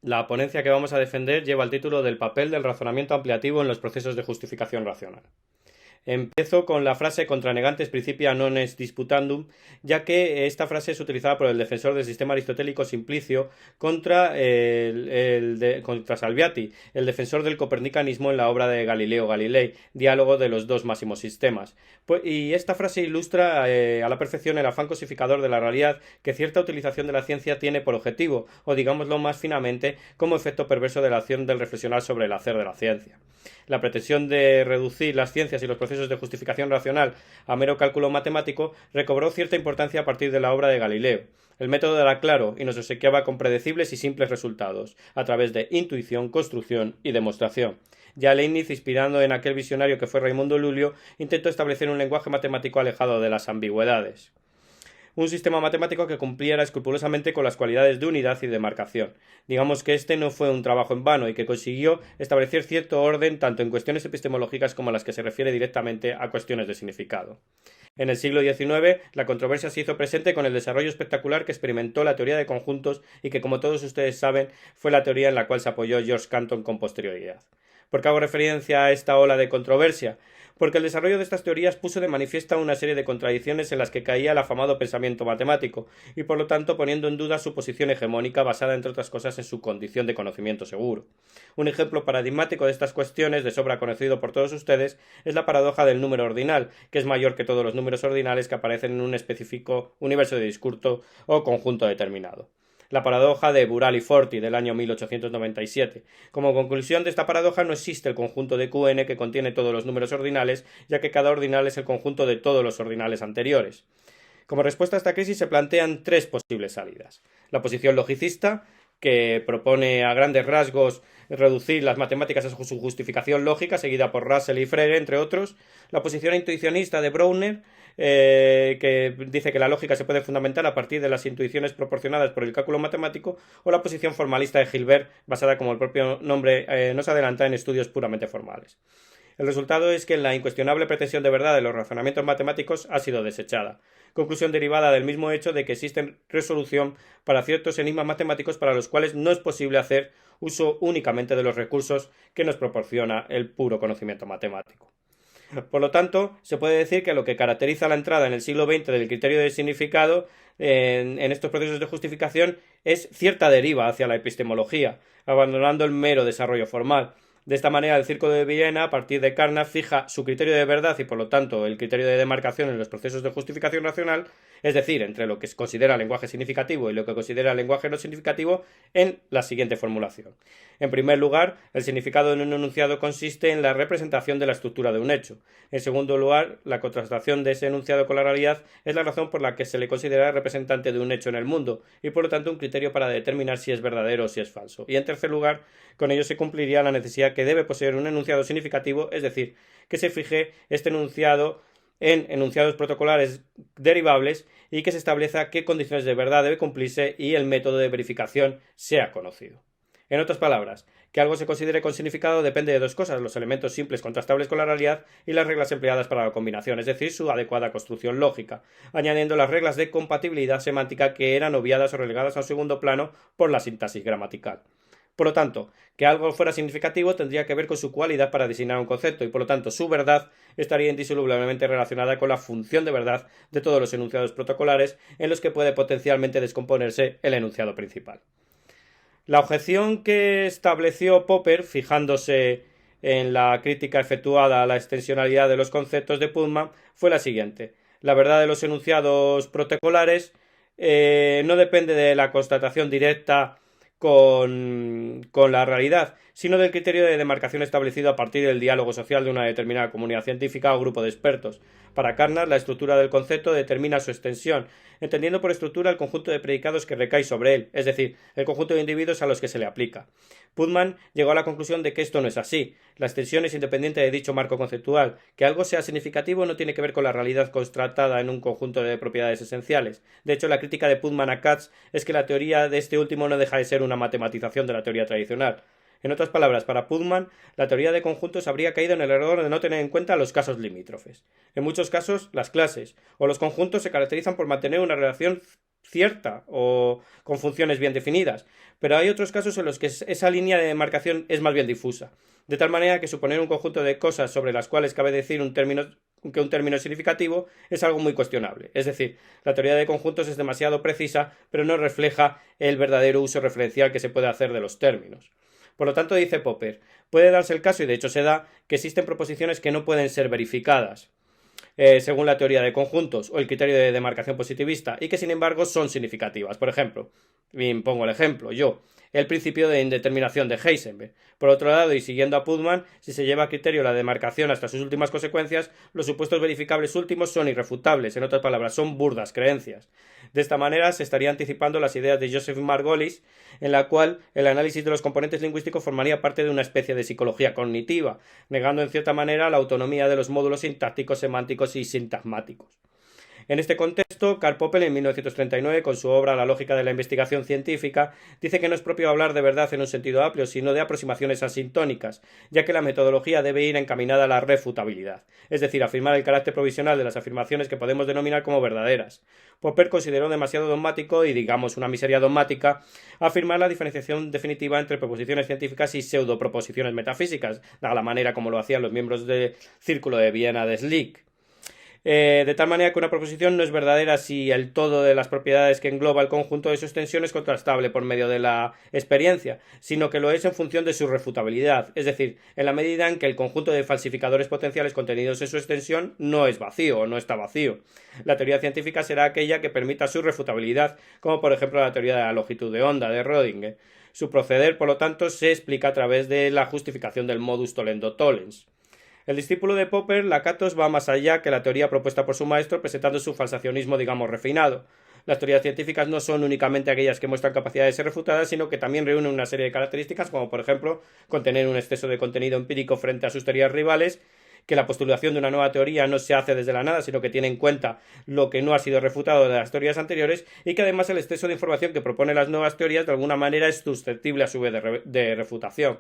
La ponencia que vamos a defender lleva el título del papel del razonamiento ampliativo en los procesos de justificación racional. Empiezo con la frase contra negantes principia non est disputandum, ya que esta frase es utilizada por el defensor del sistema aristotélico simplicio contra Salviati, el defensor del copernicanismo en la obra de Galileo Galilei, diálogo de los dos máximos sistemas. Y esta frase ilustra a la perfección el afán cosificador de la realidad que cierta utilización de la ciencia tiene por objetivo, o digámoslo más finamente, como efecto perverso de la acción del reflexionar sobre el hacer de la ciencia. La pretensión de reducir las ciencias y los procesos de justificación racional a mero cálculo matemático recobró cierta importancia a partir de la obra de Galileo. El método era claro y nos obsequiaba con predecibles y simples resultados, a través de intuición, construcción y demostración. Ya Leibniz, inspirando en aquel visionario que fue Raimundo Lulio, intentó establecer un lenguaje matemático alejado de las ambigüedades. Un sistema matemático que cumpliera escrupulosamente con las cualidades de unidad y de marcación. Digamos que este no fue un trabajo en vano y que consiguió establecer cierto orden tanto en cuestiones epistemológicas como en las que se refiere directamente a cuestiones de significado. En el siglo XIX, la controversia se hizo presente con el desarrollo espectacular que experimentó la teoría de conjuntos y que, como todos ustedes saben, fue la teoría en la cual se apoyó George Cantor con posterioridad. ¿Por qué hago referencia a esta ola de controversia? Porque el desarrollo de estas teorías puso de manifiesta una serie de contradicciones en las que caía el afamado pensamiento matemático, y por lo tanto poniendo en duda su posición hegemónica basada entre otras cosas en su condición de conocimiento seguro. Un ejemplo paradigmático de estas cuestiones, de sobra conocido por todos ustedes, es la paradoja del número ordinal, que es mayor que todos los números ordinales que aparecen en un específico universo de discurso o conjunto determinado. La paradoja de Burali-Forti del año 1897. Como conclusión de esta paradoja no existe el conjunto de Qn que contiene todos los números ordinales, ya que cada ordinal es el conjunto de todos los ordinales anteriores. Como respuesta a esta crisis se plantean tres posibles salidas. La posición logicista, que propone a grandes rasgos reducir las matemáticas a su justificación lógica, seguida por Russell y Frege, entre otros. La posición intuicionista de Brouwer, que dice que la lógica se puede fundamentar a partir de las intuiciones proporcionadas por el cálculo matemático, o la posición formalista de Hilbert, basada, como el propio nombre nos adelanta, en estudios puramente formales. El resultado es que la incuestionable pretensión de verdad de los razonamientos matemáticos ha sido desechada, conclusión derivada del mismo hecho de que existe resolución para ciertos enigmas matemáticos para los cuales no es posible hacer uso únicamente de los recursos que nos proporciona el puro conocimiento matemático. Por lo tanto, se puede decir que lo que caracteriza la entrada en el siglo XX del criterio de significado en estos procesos de justificación es cierta deriva hacia la epistemología, abandonando el mero desarrollo formal. De esta manera, el Círculo de Viena, a partir de Carnap, fija su criterio de verdad y, por lo tanto, el criterio de demarcación en los procesos de justificación racional, es decir, entre lo que se considera lenguaje significativo y lo que considera lenguaje no significativo, en la siguiente formulación. En primer lugar, el significado en un enunciado consiste en la representación de la estructura de un hecho. En segundo lugar, la contrastación de ese enunciado con la realidad es la razón por la que se le considera representante de un hecho en el mundo y, por lo tanto, un criterio para determinar si es verdadero o si es falso. Y, en tercer lugar, con ello se cumpliría la necesidad que debe poseer un enunciado significativo, es decir, que se fije este enunciado en enunciados protocolares derivables y que se establezca qué condiciones de verdad debe cumplirse y el método de verificación sea conocido. En otras palabras, que algo se considere con significado depende de dos cosas: los elementos simples contrastables con la realidad y las reglas empleadas para la combinación, es decir, su adecuada construcción lógica, añadiendo las reglas de compatibilidad semántica que eran obviadas o relegadas a un segundo plano por la sintaxis gramatical. Por lo tanto, que algo fuera significativo tendría que ver con su cualidad para designar un concepto y, por lo tanto, su verdad estaría indisolublemente relacionada con la función de verdad de todos los enunciados protocolares en los que puede potencialmente descomponerse el enunciado principal. La objeción que estableció Popper, fijándose en la crítica efectuada a la extensionalidad de los conceptos de Putnam, fue la siguiente: la verdad de los enunciados protocolares no depende de la constatación directa con la realidad, sino del criterio de demarcación establecido a partir del diálogo social de una determinada comunidad científica o grupo de expertos. Para Carnap, la estructura del concepto determina su extensión, entendiendo por estructura el conjunto de predicados que recae sobre él, es decir, el conjunto de individuos a los que se le aplica. Putnam llegó a la conclusión de que esto no es así. La extensión es independiente de dicho marco conceptual. Que algo sea significativo no tiene que ver con la realidad constatada en un conjunto de propiedades esenciales. De hecho, la crítica de Putnam a Katz es que la teoría de este último no deja de ser una matematización de la teoría tradicional. En otras palabras, para Putnam, la teoría de conjuntos habría caído en el error de no tener en cuenta los casos limítrofes. En muchos casos, las clases o los conjuntos se caracterizan por mantener una relación cierta o con funciones bien definidas, pero hay otros casos en los que esa línea de demarcación es más bien difusa, de tal manera que suponer un conjunto de cosas sobre las cuales cabe decir que un término es significativo es algo muy cuestionable. Es decir, la teoría de conjuntos es demasiado precisa, pero no refleja el verdadero uso referencial que se puede hacer de los términos. Por lo tanto, dice Popper, puede darse el caso, y de hecho se da, que existen proposiciones que no pueden ser verificadas según la teoría de conjuntos o el criterio de demarcación positivista, y que sin embargo son significativas. Por ejemplo, bien, pongo el ejemplo, el principio de indeterminación de Heisenberg. Por otro lado, y siguiendo a Putman, si se lleva a criterio la demarcación hasta sus últimas consecuencias, los supuestos verificables últimos son irrefutables, en otras palabras, son burdas creencias. De esta manera se estaría anticipando las ideas de Joseph Margolis, en la cual el análisis de los componentes lingüísticos formaría parte de una especie de psicología cognitiva, negando en cierta manera la autonomía de los módulos sintácticos, semánticos y sintagmáticos. En este contexto, Karl Popper, en 1939, con su obra La lógica de la investigación científica, dice que no es propio hablar de verdad en un sentido amplio, sino de aproximaciones asintónicas, ya que la metodología debe ir encaminada a la refutabilidad, es decir, afirmar el carácter provisional de las afirmaciones que podemos denominar como verdaderas. Popper consideró demasiado dogmático y, digamos, una miseria dogmática, afirmar la diferenciación definitiva entre proposiciones científicas y pseudoproposiciones metafísicas, de la manera como lo hacían los miembros del Círculo de Viena de Schlick. De tal manera que una proposición no es verdadera si el todo de las propiedades que engloba el conjunto de su extensión es contrastable por medio de la experiencia, sino que lo es en función de su refutabilidad, es decir, en la medida en que el conjunto de falsificadores potenciales contenidos en su extensión no es vacío o no está vacío. La teoría científica será aquella que permita su refutabilidad, como por ejemplo la teoría de la longitud de onda de Rödinger. Su proceder, por lo tanto, se explica a través de la justificación del modus tollendo-tollens. El discípulo de Popper, Lakatos, va más allá que la teoría propuesta por su maestro, presentando su falsacionismo, digamos, refinado. Las teorías científicas no son únicamente aquellas que muestran capacidad de ser refutadas, sino que también reúnen una serie de características, como por ejemplo, contener un exceso de contenido empírico frente a sus teorías rivales, que la postulación de una nueva teoría no se hace desde la nada, sino que tiene en cuenta lo que no ha sido refutado de las teorías anteriores, y que además el exceso de información que propone las nuevas teorías de alguna manera es susceptible a su vez de refutación.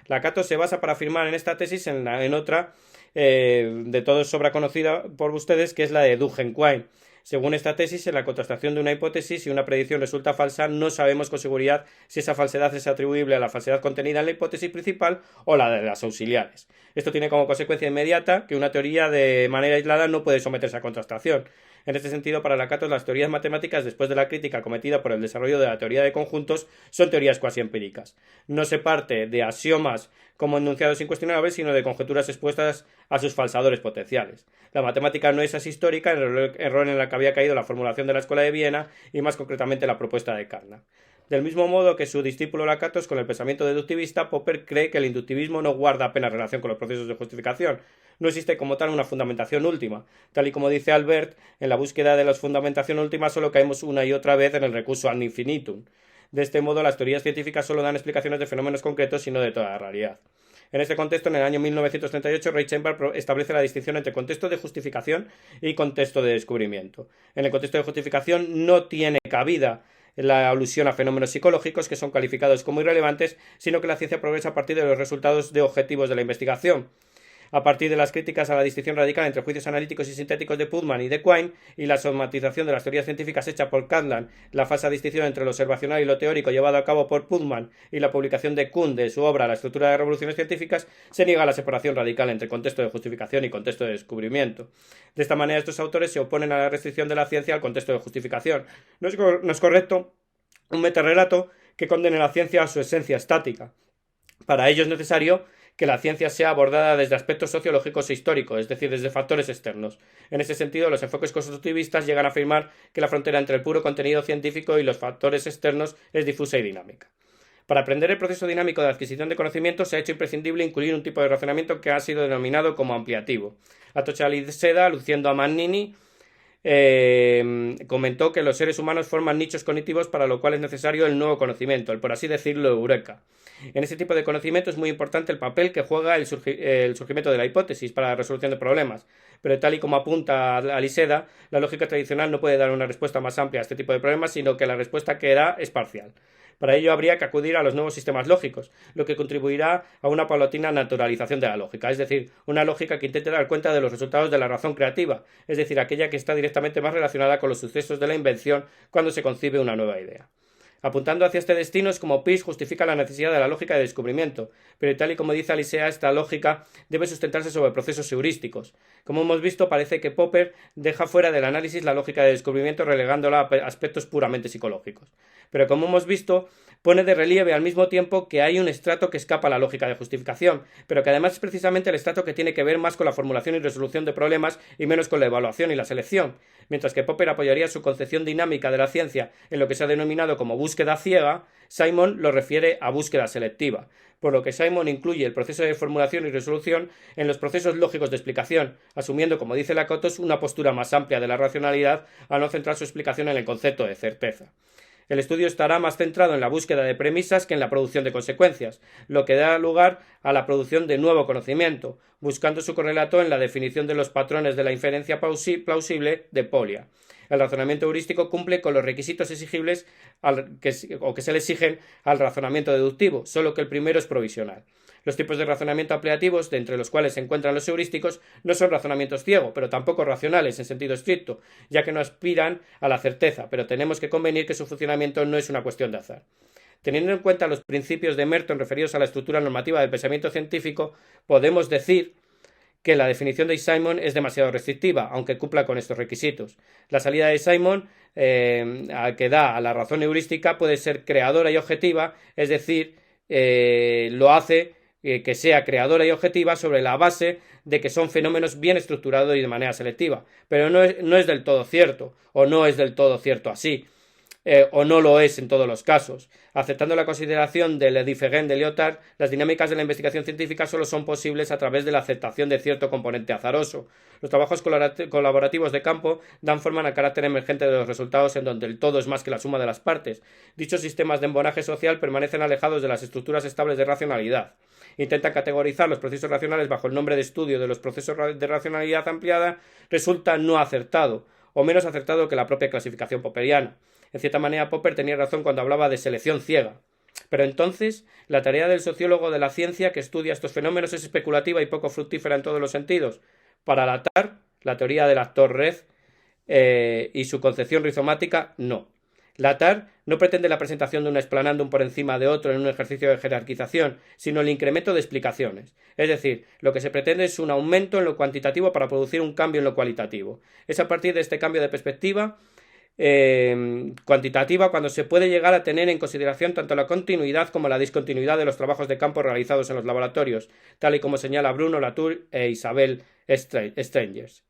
Lakatos se basa para afirmar en esta tesis en otra de todos sobra conocida por ustedes, que es la de Duhem-Quine. Según esta tesis, en la contrastación de una hipótesis, si una predicción resulta falsa, no sabemos con seguridad si esa falsedad es atribuible a la falsedad contenida en la hipótesis principal o la de las auxiliares. Esto tiene como consecuencia inmediata que una teoría de manera aislada no puede someterse a contrastación. En este sentido, para Lakatos, las teorías matemáticas, después de la crítica cometida por el desarrollo de la teoría de conjuntos, son teorías cuasi empíricas. No se parte de axiomas como enunciados incuestionables, sino de conjeturas expuestas a sus falsadores potenciales. La matemática no es así histórica, el error en el que había caído la formulación de la Escuela de Viena y más concretamente la propuesta de Carnap. Del mismo modo que su discípulo Lakatos, con el pensamiento deductivista, Popper cree que el inductivismo no guarda apenas relación con los procesos de justificación. No existe como tal una fundamentación última. Tal y como dice Albert, en la búsqueda de la fundamentación última solo caemos una y otra vez en el recurso ad infinitum. De este modo, las teorías científicas solo dan explicaciones de fenómenos concretos y no de toda la realidad. En este contexto, en el año 1938, Ray Chamber establece la distinción entre contexto de justificación y contexto de descubrimiento. En el contexto de justificación no tiene cabida la alusión a fenómenos psicológicos que son calificados como irrelevantes, sino que la ciencia progresa a partir de los resultados de objetivos de la investigación. A partir de las críticas a la distinción radical entre juicios analíticos y sintéticos de Putman y de Quine y la somatización de las teorías científicas hecha por Kaplan, la falsa distinción entre lo observacional y lo teórico llevado a cabo por Putman y la publicación de Kuhn de su obra La estructura de revoluciones científicas, se niega la separación radical entre contexto de justificación y contexto de descubrimiento. De esta manera, estos autores se oponen a la restricción de la ciencia al contexto de justificación. No es correcto un metarrelato que condene la ciencia a su esencia estática. Para ello es necesario que la ciencia sea abordada desde aspectos sociológicos e históricos, es decir, desde factores externos. En ese sentido, los enfoques constructivistas llegan a afirmar que la frontera entre el puro contenido científico y los factores externos es difusa y dinámica. Para aprender el proceso dinámico de adquisición de conocimiento se ha hecho imprescindible incluir un tipo de razonamiento que ha sido denominado como ampliativo. Atocha Liceda, aludiendo a Magnini, comentó que los seres humanos forman nichos cognitivos para lo cual es necesario el nuevo conocimiento, el por así decirlo eureka. En ese tipo de conocimiento es muy importante el papel que juega el surgimiento de la hipótesis para la resolución de problemas, pero tal y como apunta a Liseda, la lógica tradicional no puede dar una respuesta más amplia a este tipo de problemas, sino que la respuesta que da es parcial. Para ello habría que acudir a los nuevos sistemas lógicos, lo que contribuirá a una paulatina naturalización de la lógica, es decir, una lógica que intente dar cuenta de los resultados de la razón creativa, es decir, aquella que está directamente más relacionada con los sucesos de la invención cuando se concibe una nueva idea. Apuntando hacia este destino es como Peirce justifica la necesidad de la lógica de descubrimiento, pero tal y como dice Alicea, esta lógica debe sustentarse sobre procesos heurísticos. Como hemos visto, parece que Popper deja fuera del análisis la lógica de descubrimiento relegándola a aspectos puramente psicológicos. Pero como hemos visto, pone de relieve al mismo tiempo que hay un estrato que escapa a la lógica de justificación, pero que además es precisamente el estrato que tiene que ver más con la formulación y resolución de problemas y menos con la evaluación y la selección. Mientras que Popper apoyaría su concepción dinámica de la ciencia en lo que se ha denominado como búsqueda ciega, Simon lo refiere a búsqueda selectiva, por lo que Simon incluye el proceso de formulación y resolución en los procesos lógicos de explicación, asumiendo, como dice Lakatos, una postura más amplia de la racionalidad al no centrar su explicación en el concepto de certeza. El estudio estará más centrado en la búsqueda de premisas que en la producción de consecuencias, lo que da lugar a la producción de nuevo conocimiento, buscando su correlato en la definición de los patrones de la inferencia plausible de Polya. El razonamiento heurístico cumple con los requisitos exigibles que se le exigen al razonamiento deductivo, solo que el primero es provisional. Los tipos de razonamiento ampliativos, de entre los cuales se encuentran los heurísticos, no son razonamientos ciegos, pero tampoco racionales en sentido estricto, ya que no aspiran a la certeza, pero tenemos que convenir que su funcionamiento no es una cuestión de azar. Teniendo en cuenta los principios de Merton referidos a la estructura normativa del pensamiento científico, podemos decir que la definición de Simon es demasiado restrictiva, aunque cumpla con estos requisitos. La salida de Simon que da a la razón heurística puede ser creadora y objetiva, es decir, lo hace que sea creadora y objetiva sobre la base de que son fenómenos bien estructurados y de manera selectiva. Pero no es del todo cierto, o no es del todo cierto así, o no lo es en todos los casos. Aceptando la consideración del Different de Lyotard, las dinámicas de la investigación científica solo son posibles a través de la aceptación de cierto componente azaroso. Los trabajos colaborativos de campo dan forma al carácter emergente de los resultados en donde el todo es más que la suma de las partes. Dichos sistemas de embonaje social permanecen alejados de las estructuras estables de racionalidad. Intentan categorizar los procesos racionales bajo el nombre de estudio de los procesos de racionalidad ampliada, resulta no acertado, o menos acertado que la propia clasificación popperiana. En cierta manera, Popper tenía razón cuando hablaba de selección ciega. Pero entonces, la tarea del sociólogo de la ciencia que estudia estos fenómenos es especulativa y poco fructífera en todos los sentidos. Para Lyotard, la teoría del actor red y su concepción rizomática, no. Lyotard no pretende la presentación de un explanandum por encima de otro en un ejercicio de jerarquización, sino el incremento de explicaciones. Es decir, lo que se pretende es un aumento en lo cuantitativo para producir un cambio en lo cualitativo. Es a partir de este cambio de perspectiva cuantitativa cuando se puede llegar a tener en consideración tanto la continuidad como la discontinuidad de los trabajos de campo realizados en los laboratorios, tal y como señala Bruno Latour e Isabel Strangers.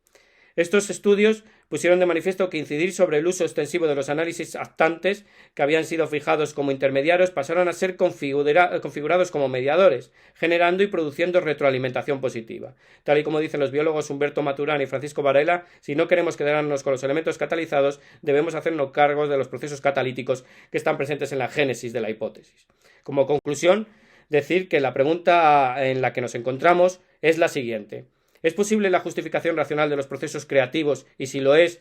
Estos estudios pusieron de manifiesto que incidir sobre el uso extensivo de los análisis actantes, que habían sido fijados como intermediarios, pasaron a ser configurados como mediadores, generando y produciendo retroalimentación positiva. Tal y como dicen los biólogos Humberto Maturana y Francisco Varela, si no queremos quedarnos con los elementos catalizados, debemos hacernos cargo de los procesos catalíticos que están presentes en la génesis de la hipótesis. Como conclusión, decir que la pregunta en la que nos encontramos es la siguiente. ¿Es posible la justificación racional de los procesos creativos? Y si lo es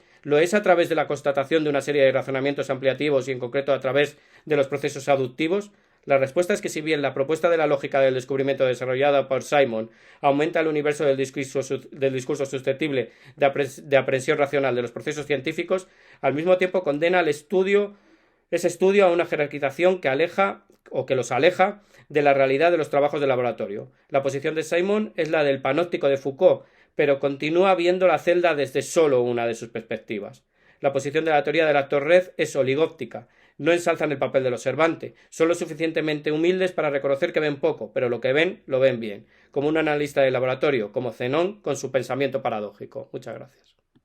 a través de la constatación de una serie de razonamientos ampliativos y en concreto a través de los procesos aductivos. La respuesta es que si bien la propuesta de la lógica del descubrimiento desarrollada por Simon aumenta el universo del discurso susceptible de aprehensión racional de los procesos científicos, al mismo tiempo condena ese estudio a una jerarquización que los aleja de la realidad de los trabajos de laboratorio. La posición de Simon es la del panóptico de Foucault, pero continúa viendo la celda desde solo una de sus perspectivas. La posición de la teoría del actor red es oligóptica. No ensalzan el papel del observante, son lo suficientemente humildes para reconocer que ven poco, pero lo que ven, lo ven bien, como un analista de laboratorio, como Zenón con su pensamiento paradójico. Muchas gracias.